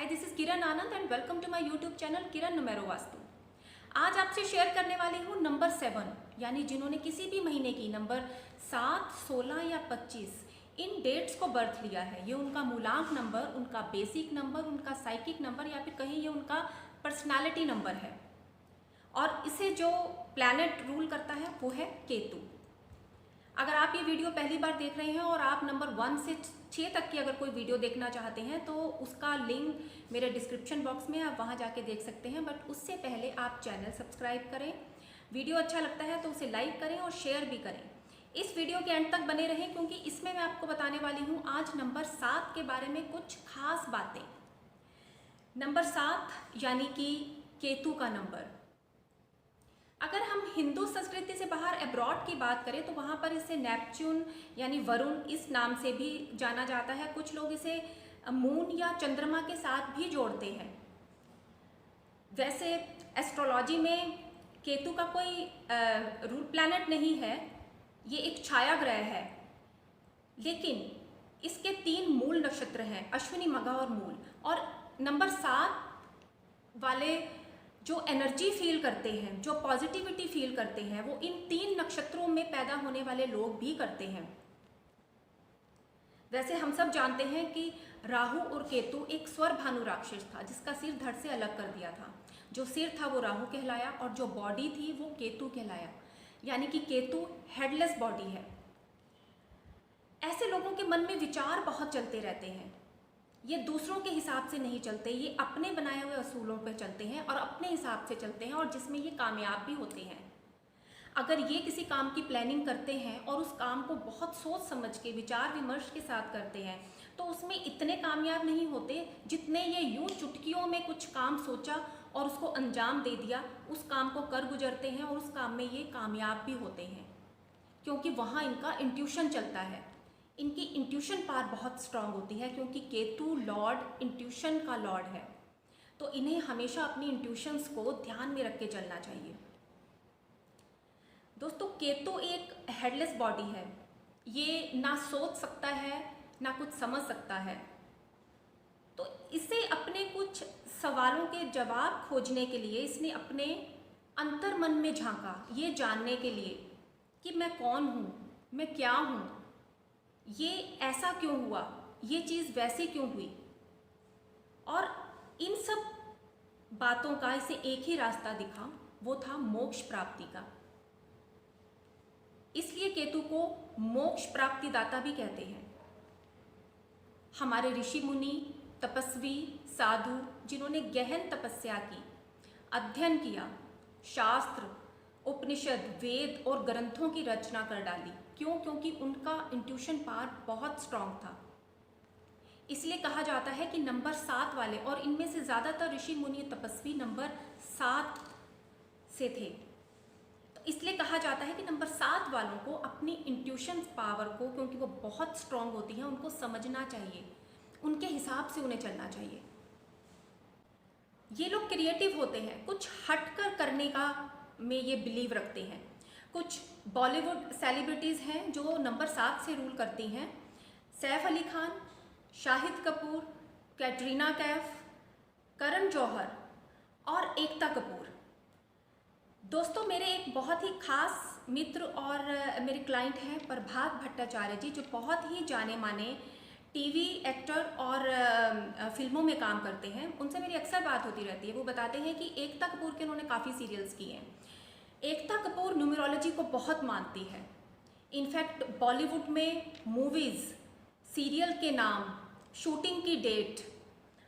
Hi, this is Kiran Anand and welcome to my YouTube channel Kiran Numero Vastu. आज आपसे share करने वाली हूँ नंबर 7, यानी जिन्होंने किसी भी महीने की नंबर 7, 16 या 25 इन डेट्स को बर्थ लिया है। ये उनका मूलांक नंबर, उनका बेसिक नंबर, उनका साइकिक नंबर या फिर कहीं ये उनका पर्सनालिटी नंबर है। और इसे जो प्लैनेट रूल करता है वो है केतु। अगर आप ये वीडियो पहली बार देख रहे हैं और आप नंबर 1 से 6 तक की अगर कोई वीडियो देखना चाहते हैं तो उसका लिंक मेरे डिस्क्रिप्शन बॉक्स में, आप वहां जाके देख सकते हैं। बट उससे पहले आप चैनल सब्सक्राइब करें, वीडियो अच्छा लगता है तो उसे लाइक करें और शेयर भी करें। इस वीडियो के एंड तक बने रहें क्योंकि इसमें मैं आपको बताने वाली हूँ आज नंबर 7 के बारे में कुछ खास बातें। नंबर 7 यानी कि केतु का नंबर। अगर हम हिंदू संस्कृति से बाहर अब्रॉड की बात करें तो वहाँ पर इसे नेपच्यून यानी वरुण इस नाम से भी जाना जाता है। कुछ लोग इसे मून या चंद्रमा के साथ भी जोड़ते हैं। वैसे एस्ट्रोलॉजी में केतु का कोई रूल प्लैनेट नहीं है, ये एक छाया ग्रह है। लेकिन इसके 3 मूल नक्षत्र हैं, अश्विनी, मघा और मूल। और नंबर 7 वाले जो एनर्जी फील करते हैं, जो पॉजिटिविटी फील करते हैं, वो इन 3 नक्षत्रों में पैदा होने वाले लोग भी करते हैं। वैसे हम सब जानते हैं कि राहु और केतु एक स्वर भानु राक्षस था जिसका सिर धड़ से अलग कर दिया था। जो सिर था वो राहु कहलाया और जो बॉडी थी वो केतु कहलाया, यानी कि केतु हेडलेस बॉडी है। ऐसे लोगों के मन में विचार बहुत चलते रहते हैं। ये दूसरों के हिसाब से नहीं चलते, ये अपने बनाए हुए असूलों पर चलते हैं और अपने हिसाब से चलते हैं और जिसमें ये कामयाब भी होते हैं। अगर ये किसी काम की प्लानिंग करते हैं और उस काम को बहुत सोच समझ के विचार विमर्श के साथ करते हैं तो उसमें इतने कामयाब नहीं होते जितने ये यूं चुटकियों में कुछ काम सोचा और उसको अंजाम दे दिया, उस काम को कर गुजरते हैं और उस काम में ये कामयाब भी होते हैं क्योंकि वहाँ इनका इंट्यूशन चलता है। इनकी इंट्यूशन पावर बहुत स्ट्रांग होती है क्योंकि केतु लॉर्ड इंट्यूशन का लॉर्ड है। तो इन्हें हमेशा अपनी इंट्यूशंस को ध्यान में रख के चलना चाहिए। दोस्तों, केतु एक हेडलेस बॉडी है। ये ना सोच सकता है ना कुछ समझ सकता है। तो इसे अपने कुछ सवालों के जवाब खोजने के लिए इसने अपने अंतर मन में झांका, ये जानने के लिए कि मैं कौन हूँ, मैं क्या हूँ, ये ऐसा क्यों हुआ, ये चीज़ वैसे क्यों हुई। और इन सब बातों का इसे एक ही रास्ता दिखा, वो था मोक्ष प्राप्ति का। इसलिए केतु को मोक्ष प्राप्ति दाता भी कहते हैं। हमारे ऋषि मुनि, तपस्वी, साधु जिन्होंने गहन तपस्या की, अध्ययन किया, शास्त्र, उपनिषद, वेद और ग्रंथों की रचना कर डाली। क्यों? क्योंकि उनका इंट्यूशन पावर बहुत स्ट्रांग था। इसलिए कहा जाता है कि नंबर 7 वाले, और इनमें से ज़्यादातर ऋषि मुनि तपस्वी नंबर 7 से थे, तो इसलिए कहा जाता है कि नंबर 7 वालों को अपनी इंट्यूशन पावर को, क्योंकि वो बहुत स्ट्रांग होती है, उनको समझना चाहिए, उनके हिसाब से उन्हें चलना चाहिए। ये लोग क्रिएटिव होते हैं, कुछ हटकर करने का में ये बिलीव रखते हैं। कुछ बॉलीवुड सेलिब्रिटीज़ हैं जो नंबर 7 से रूल करती हैं। सैफ अली खान, शाहिद कपूर, कैटरीना कैफ, करण जौहर और एकता कपूर। दोस्तों, मेरे एक बहुत ही खास मित्र और मेरे क्लाइंट हैं प्रभात भट्टाचार्य जी, जो बहुत ही जाने माने टीवी एक्टर और फिल्मों में काम करते हैं। उनसे मेरी अक्सर बात होती रहती है। वो बताते हैं कि एकता कपूर के उन्होंने काफ़ी सीरियल्स किए हैं। एकता कपूर न्यूमरोलॉजी को बहुत मानती है। इनफैक्ट बॉलीवुड में मूवीज़, सीरियल के नाम, शूटिंग की डेट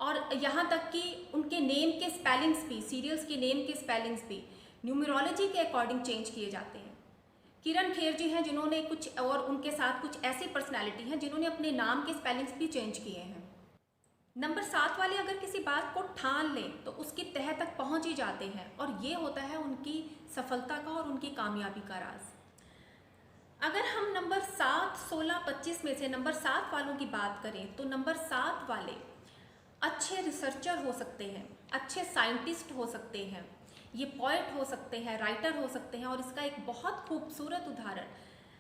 और यहाँ तक कि उनके नेम के स्पेलिंग्स भी, सीरियल्स के नेम के स्पेलिंग्स भी न्यूमरोलॉजी के अकॉर्डिंग चेंज किए जाते हैं। किरण खेर जी हैं जिन्होंने कुछ, और उनके साथ कुछ ऐसी पर्सनैलिटी हैं जिन्होंने अपने नाम के स्पेलिंग्स भी चेंज किए हैं। नंबर 7 वाले अगर किसी बात को ठान लें तो उसकी तह तक पहुंच ही जाते हैं और ये होता है उनकी सफलता का और उनकी कामयाबी का राज। अगर हम नंबर 7, 16, 25 में से नंबर 7 वालों की बात करें तो नंबर 7 वाले अच्छे रिसर्चर हो सकते हैं, अच्छे साइंटिस्ट हो सकते हैं, ये पोएट हो सकते हैं, राइटर हो सकते हैं। और इसका एक बहुत खूबसूरत उदाहरण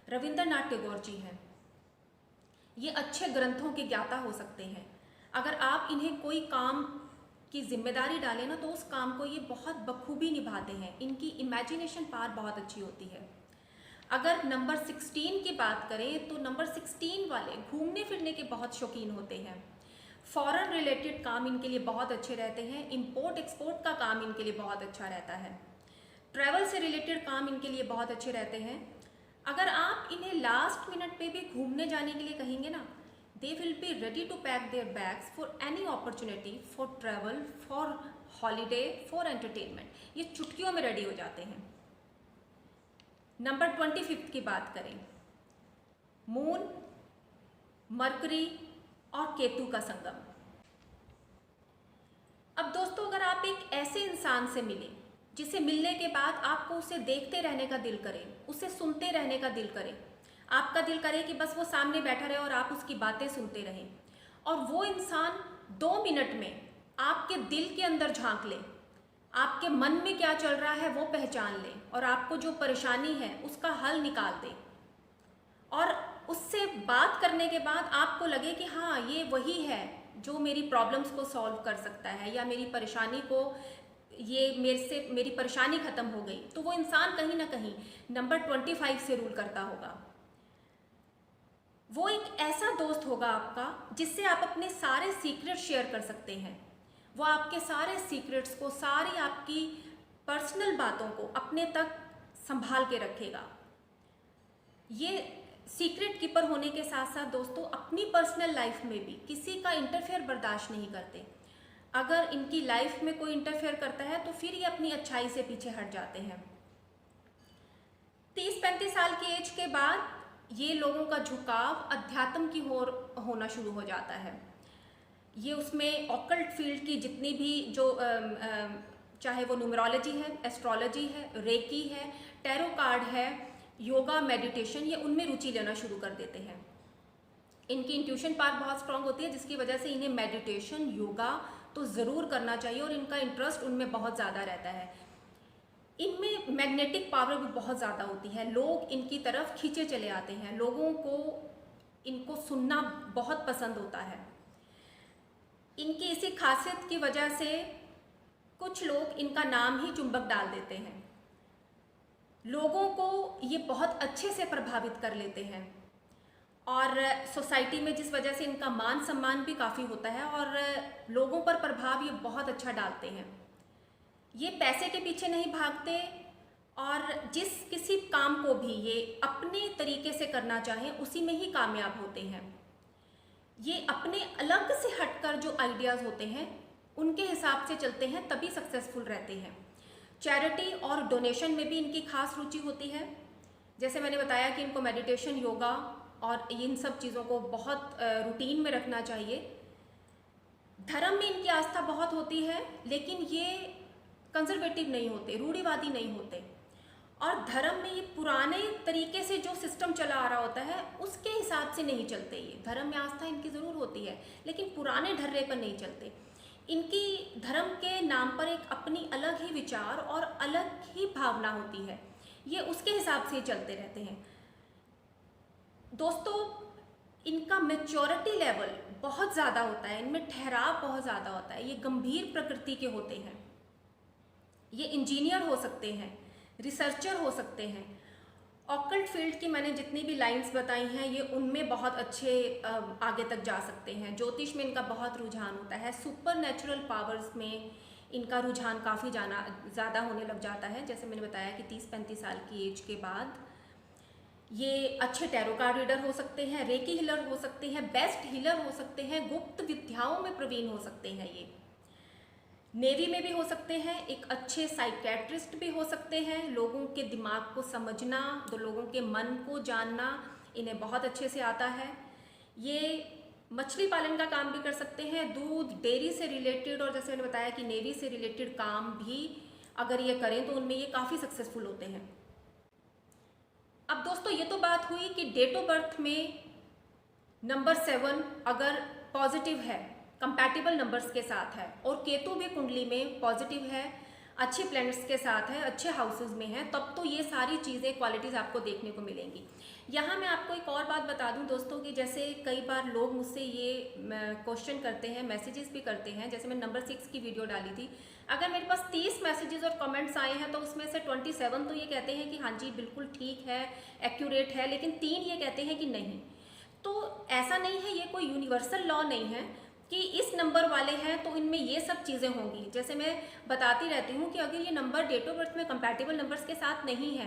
रविंद्रनाथ टैगोर जी हैं। ये अच्छे ग्रंथों के ज्ञाता हो सकते हैं। अगर आप इन्हें कोई काम की जिम्मेदारी डालें ना, तो उस काम को ये बहुत बखूबी निभाते हैं। इनकी इमेजिनेशन पावर बहुत अच्छी होती है। अगर नंबर 16 की बात करें तो नंबर 16 वाले घूमने फिरने के बहुत शौकीन होते हैं। फॉरेन रिलेटेड काम इनके लिए बहुत अच्छे रहते हैं। इंपोर्ट एक्सपोर्ट का काम इनके लिए बहुत अच्छा रहता है। ट्रैवल से रिलेटेड काम इनके लिए बहुत अच्छे रहते हैं। अगर आप इन्हें लास्ट मिनट पे भी घूमने जाने के लिए कहेंगे ना, they will be ready to pack their bags for any opportunity, for travel, for holiday, for entertainment। ये चुटकियों में रेडी हो जाते हैं। नंबर 25 की बात करें, मून, मरकरी और केतु का संगम। अब दोस्तों, अगर आप एक ऐसे इंसान से मिले जिसे मिलने के बाद आपको उसे देखते रहने का दिल करे, उसे सुनते रहने का दिल करे, आपका दिल करे कि बस वो सामने बैठा रहे और आप उसकी बातें सुनते रहें, और वो इंसान 2 मिनट में आपके दिल के अंदर झांक ले, आपके मन में क्या चल रहा है वो पहचान ले, और आपको जो परेशानी है उसका हल निकाल दे, और उससे बात करने के बाद आपको लगे कि हाँ, ये वही है जो मेरी प्रॉब्लम्स को सॉल्व कर सकता है, या मेरी परेशानी को, ये मेरी परेशानी ख़त्म हो गई, तो वो इंसान कहीं ना कहीं नंबर 25 से रूल करता होगा। वो एक ऐसा दोस्त होगा आपका जिससे आप अपने सारे सीक्रेट शेयर कर सकते हैं। वो आपके सारे सीक्रेट्स को, सारी आपकी पर्सनल बातों को अपने तक संभाल के रखेगा। ये सीक्रेट कीपर होने के साथ साथ दोस्तों अपनी पर्सनल लाइफ में भी किसी का इंटरफेयर बर्दाश्त नहीं करते। अगर इनकी लाइफ में कोई इंटरफेयर करता है तो फिर ये अपनी अच्छाई से पीछे हट जाते हैं। 30-35 साल की एज के बाद ये लोगों का झुकाव अध्यात्म की ओर होना शुरू हो जाता है। ये उसमें ऑकल्ट फील्ड की जितनी भी जो चाहे वो न्यूमरोलॉजी है, एस्ट्रोलॉजी है, रेकी है, टैरो कार्ड है, योगा, मेडिटेशन, ये उनमें रुचि लेना शुरू कर देते हैं। इनकी इंट्यूशन पावर बहुत स्ट्रांग होती है, जिसकी वजह से इन्हें मेडिटेशन, योगा तो ज़रूर करना चाहिए, और इनका इंटरेस्ट उनमें बहुत ज़्यादा रहता है। इनमें मैग्नेटिक पावर भी बहुत ज़्यादा होती है। लोग इनकी तरफ खींचे चले आते हैं। लोगों को इनको सुनना बहुत पसंद होता है। इनकी इसी खासियत की वजह से कुछ लोग इनका नाम ही चुंबक डाल देते हैं। लोगों को ये बहुत अच्छे से प्रभावित कर लेते हैं, और सोसाइटी में जिस वजह से इनका मान सम्मान भी काफ़ी होता है, और लोगों पर प्रभाव ये बहुत अच्छा डालते हैं। ये पैसे के पीछे नहीं भागते, और जिस किसी काम को भी ये अपने तरीके से करना चाहें उसी में ही कामयाब होते हैं। ये अपने अलग से हटकर जो आइडियाज़ होते हैं उनके हिसाब से चलते हैं, तभी सक्सेसफुल रहते हैं। चैरिटी और डोनेशन में भी इनकी खास रुचि होती है। जैसे मैंने बताया कि इनको मेडिटेशन, योगा और इन सब चीज़ों को बहुत रूटीन में रखना चाहिए। धर्म में इनकी आस्था बहुत होती है, लेकिन ये कंजर्वेटिव नहीं होते, रूढ़िवादी नहीं होते, और धर्म में ये पुराने तरीके से जो सिस्टम चला आ रहा होता है उसके हिसाब से नहीं चलते। ये धर्म में आस्था इनकी ज़रूर होती है, लेकिन पुराने ढर्रे पर नहीं चलते। इनकी धर्म के नाम पर एक अपनी अलग ही विचार और अलग ही भावना होती है, ये उसके हिसाब से चलते रहते हैं। दोस्तों, इनका मैच्योरिटी लेवल बहुत ज़्यादा होता है, इनमें ठहराव बहुत ज़्यादा होता है। ये गंभीर प्रकृति के होते हैं। ये इंजीनियर हो सकते हैं, रिसर्चर हो सकते हैं। ऑकल्ट फील्ड की मैंने जितनी भी लाइंस बताई हैं, ये उनमें बहुत अच्छे आगे तक जा सकते हैं। ज्योतिष में इनका बहुत रुझान होता है। सुपर नेचुरल पावर्स में इनका रुझान काफ़ी ज़्यादा होने लग जाता है। जैसे मैंने बताया कि 30-35 साल की एज के बाद ये अच्छे टैरो कार्ड रीडर हो सकते हैं, रेकी हीलर हो सकते हैं, बेस्ट हीलर हो सकते हैं, गुप्त विद्याओं में प्रवीण हो सकते हैं। ये नेवी में भी हो सकते हैं, एक अच्छे साइकेट्रिस्ट भी हो सकते हैं। लोगों के दिमाग को समझना, तो लोगों के मन को जानना इन्हें बहुत अच्छे से आता है। ये मछली पालन का काम भी कर सकते हैं, दूध, डेयरी से रिलेटेड, और जैसे मैंने बताया कि नेवी से रिलेटेड काम भी अगर ये करें तो उनमें ये काफ़ी सक्सेसफुल होते हैं। अब दोस्तों, ये तो बात हुई कि डेट ऑफ बर्थ में नंबर 7 अगर पॉजिटिव है, कंपैटिबल नंबर्स के साथ है, और केतु भी कुंडली में पॉजिटिव है, अच्छे प्लैनेट्स के साथ है, अच्छे हाउसेस में है, तब तो ये सारी चीज़ें क्वालिटीज़ आपको देखने को मिलेंगी। यहाँ मैं आपको एक और बात बता दूं दोस्तों कि जैसे कई बार लोग मुझसे ये क्वेश्चन करते हैं, मैसेजेस भी करते हैं। जैसे मैंने नंबर 6 की वीडियो डाली थी, अगर मेरे पास 30 मैसेजेस और कमेंट्स आए हैं तो उसमें से 27 तो ये कहते हैं कि हाँ जी बिल्कुल ठीक है, एक्यूरेट है, लेकिन 3 ये कहते हैं कि नहीं। तो ऐसा नहीं है, ये कोई यूनिवर्सल लॉ नहीं है कि इस नंबर वाले हैं तो इनमें ये सब चीज़ें होंगी। जैसे मैं बताती रहती हूँ कि अगर ये नंबर डेट ऑफ बर्थ में कंपैटिबल नंबर्स के साथ नहीं है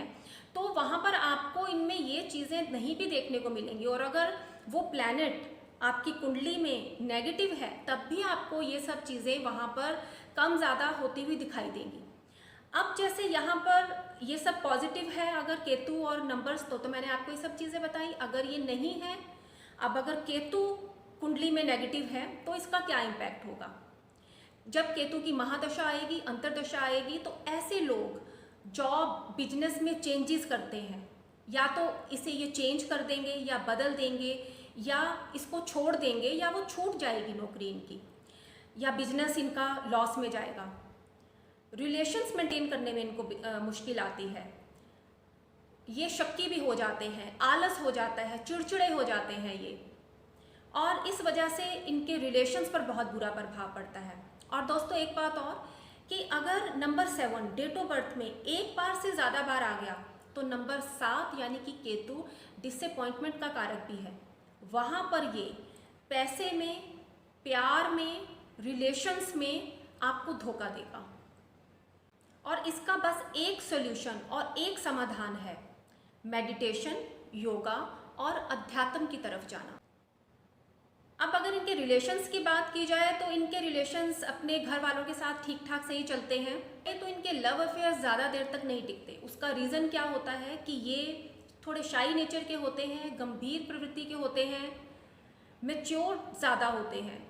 तो वहाँ पर आपको इनमें ये चीज़ें नहीं भी देखने को मिलेंगी। और अगर वो प्लैनेट आपकी कुंडली में नेगेटिव है तब भी आपको ये सब चीज़ें वहाँ पर कम ज़्यादा होती हुई दिखाई देंगी। अब जैसे यहाँ पर ये सब पॉजिटिव है अगर केतु और नंबर्स, तो मैंने आपको ये सब चीज़ें बताई। अगर ये नहीं है, अब अगर केतु कुंडली में नेगेटिव है तो इसका क्या इम्पैक्ट होगा। जब केतु की महादशा आएगी, अंतरदशा आएगी, तो ऐसे लोग जॉब बिजनेस में चेंजेस करते हैं, या तो इसे ये चेंज कर देंगे या बदल देंगे या इसको छोड़ देंगे या वो छूट जाएगी नौकरी इनकी, या बिजनेस इनका लॉस में जाएगा। रिलेशंस मेंटेन करने में इनको मुश्किल आती है, ये शक्की भी हो जाते हैं, आलस हो जाता है, चिड़चिड़े हो जाते हैं ये, और इस वजह से इनके रिलेशंस पर बहुत बुरा प्रभाव पड़ता है। और दोस्तों एक बात और कि अगर नंबर 7 डेट ऑफ बर्थ में एक बार से ज़्यादा बार आ गया तो नंबर 7 यानी कि केतु डिसअपॉइंटमेंट का कारक भी है। वहाँ पर ये पैसे में, प्यार में, रिलेशंस में आपको धोखा देगा। और इसका बस एक सॉल्यूशन और एक समाधान है, मेडिटेशन, योगा और अध्यात्म की तरफ जाना। अब अगर इनके रिलेशंस की बात की जाए तो इनके रिलेशंस अपने घर वालों के साथ ठीक ठाक सही चलते हैं, तो इनके लव अफेयर्स ज़्यादा देर तक नहीं टिकते। उसका रीज़न क्या होता है कि ये थोड़े शाई नेचर के होते हैं, गंभीर प्रवृत्ति के होते हैं, मैच्योर ज़्यादा होते हैं।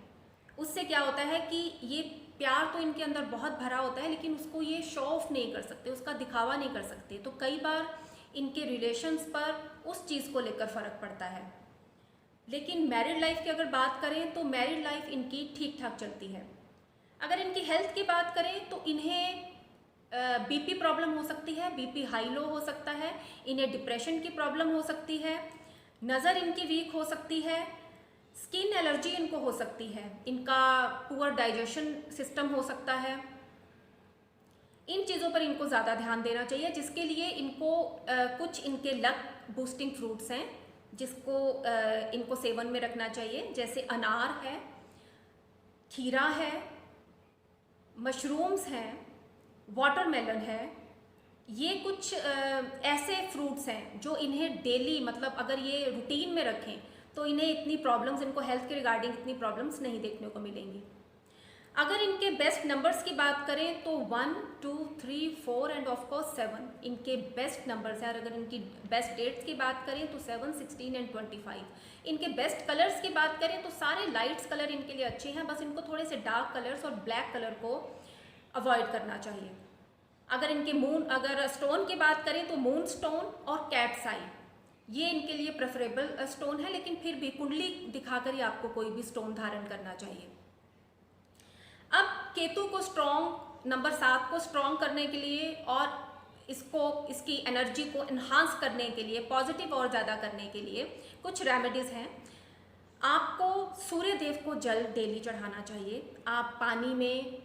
उससे क्या होता है कि ये प्यार तो इनके अंदर बहुत भरा होता है लेकिन उसको ये शो ऑफ नहीं कर सकते, उसका दिखावा नहीं कर सकते। तो कई बार इनके रिलेशंस पर उस चीज़ को लेकर फ़र्क पड़ता है। लेकिन मैरिड लाइफ की अगर बात करें तो मैरिड लाइफ इनकी ठीक ठाक चलती है। अगर इनकी हेल्थ की बात करें तो इन्हें बीपी प्रॉब्लम हो सकती है, बीपी हाई लो हो सकता है, इन्हें डिप्रेशन की प्रॉब्लम हो सकती है, नज़र इनकी वीक हो सकती है, स्किन एलर्जी इनको हो सकती है, इनका पुअर डाइजेशन सिस्टम हो सकता है। इन चीज़ों पर इनको ज़्यादा ध्यान देना चाहिए, जिसके लिए इनको कुछ इनके लक बूस्टिंग फ्रूट्स हैं जिसको इनको सेवन में रखना चाहिए। जैसे अनार है, खीरा है, मशरूम्स हैं, वाटरमेलन है। ये कुछ ऐसे फ्रूट्स हैं जो इन्हें डेली, मतलब अगर ये रूटीन में रखें तो इन्हें इतनी प्रॉब्लम्स, इनको हेल्थ के रिगार्डिंग इतनी प्रॉब्लम्स नहीं देखने को मिलेंगी। अगर इनके बेस्ट नंबर्स की बात करें तो 1, 2, 3, 4 एंड ऑफ कोर्स 7 इनके बेस्ट नंबर्स हैं। और अगर इनकी बेस्ट डेट्स की बात करें तो 7, 16 एंड 25। इनके बेस्ट कलर्स की बात करें तो सारे लाइट्स कलर इनके लिए अच्छे हैं, बस इनको थोड़े से डार्क कलर्स और ब्लैक कलर को अवॉइड करना चाहिए। अगर इनके अगर स्टोन की बात करें तो मून स्टोन और कैट्स आई ये इनके लिए प्रेफरेबल स्टोन है, लेकिन फिर भी कुंडली दिखाकर ही आपको कोई भी स्टोन धारण करना चाहिए। अब केतु को स्ट्रॉन्ग, नंबर 7 को स्ट्रॉन्ग करने के लिए और इसकी एनर्जी को इन्हांस करने के लिए, पॉजिटिव और ज़्यादा करने के लिए कुछ रेमेडीज़ हैं। आपको सूर्य देव को जल डेली चढ़ाना चाहिए। आप पानी में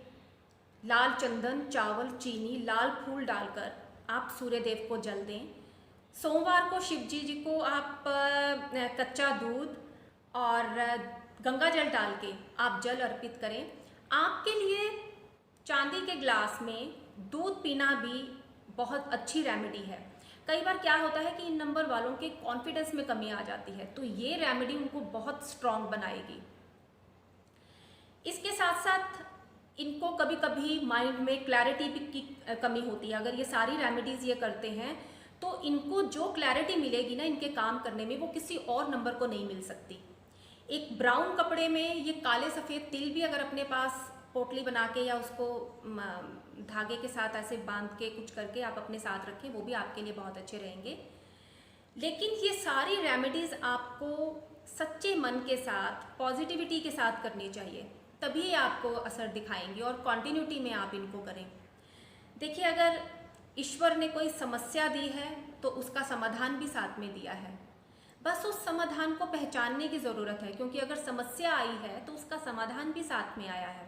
लाल चंदन, चावल, चीनी, लाल फूल डालकर आप सूर्य देव को जल दें। सोमवार को शिव जी को आप कच्चा दूध और गंगा जल डाल के आप जल अर्पित करें। आपके लिए चांदी के ग्लास में दूध पीना भी बहुत अच्छी रेमेडी है। कई बार क्या होता है कि इन नंबर वालों के कॉन्फिडेंस में कमी आ जाती है, तो ये रेमेडी उनको बहुत स्ट्रॉन्ग बनाएगी। इसके साथ साथ इनको कभी कभी माइंड में क्लैरिटी की कमी होती है। अगर ये सारी रेमेडीज़ ये करते हैं तो इनको जो क्लैरिटी मिलेगी ना इनके काम करने में, वो किसी और नंबर को नहीं मिल सकती। एक ब्राउन कपड़े में ये काले सफ़ेद तिल भी अगर अपने पास पोटली बना के या उसको धागे के साथ ऐसे बांध के कुछ करके आप अपने साथ रखें, वो भी आपके लिए बहुत अच्छे रहेंगे। लेकिन ये सारी रेमेडीज़ आपको सच्चे मन के साथ, पॉजिटिविटी के साथ करनी चाहिए, तभी आपको असर दिखाएंगे और कॉन्टिन्यूटी में आप इनको करें। देखिए, अगर ईश्वर ने कोई समस्या दी है तो उसका समाधान भी साथ में दिया है। बस उस समाधान को पहचानने की ज़रूरत है, क्योंकि अगर समस्या आई है तो उसका समाधान भी साथ में आया है।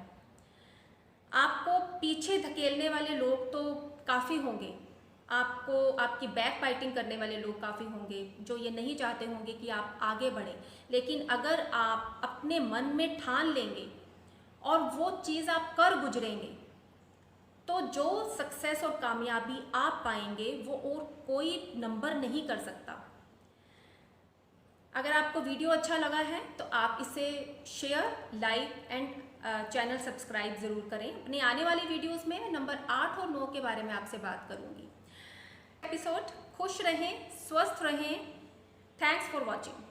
आपको पीछे धकेलने वाले लोग तो काफ़ी होंगे, आपको आपकी बैक बाइटिंग करने वाले लोग काफ़ी होंगे, जो ये नहीं चाहते होंगे कि आप आगे बढ़ें। लेकिन अगर आप अपने मन में ठान लेंगे और वो चीज़ आप कर गुजरेंगे, तो जो सक्सेस और कामयाबी आप पाएंगे वो और कोई नंबर नहीं कर सकता। अगर आपको वीडियो अच्छा लगा है तो आप इसे share, like and channel subscribe ज़रूर करें। अपनी आने वाली वीडियोस में नंबर 8 और 9 के बारे में आपसे बात करूंगी। एपिसोड खुश रहें, स्वस्थ रहें। Thanks for watching.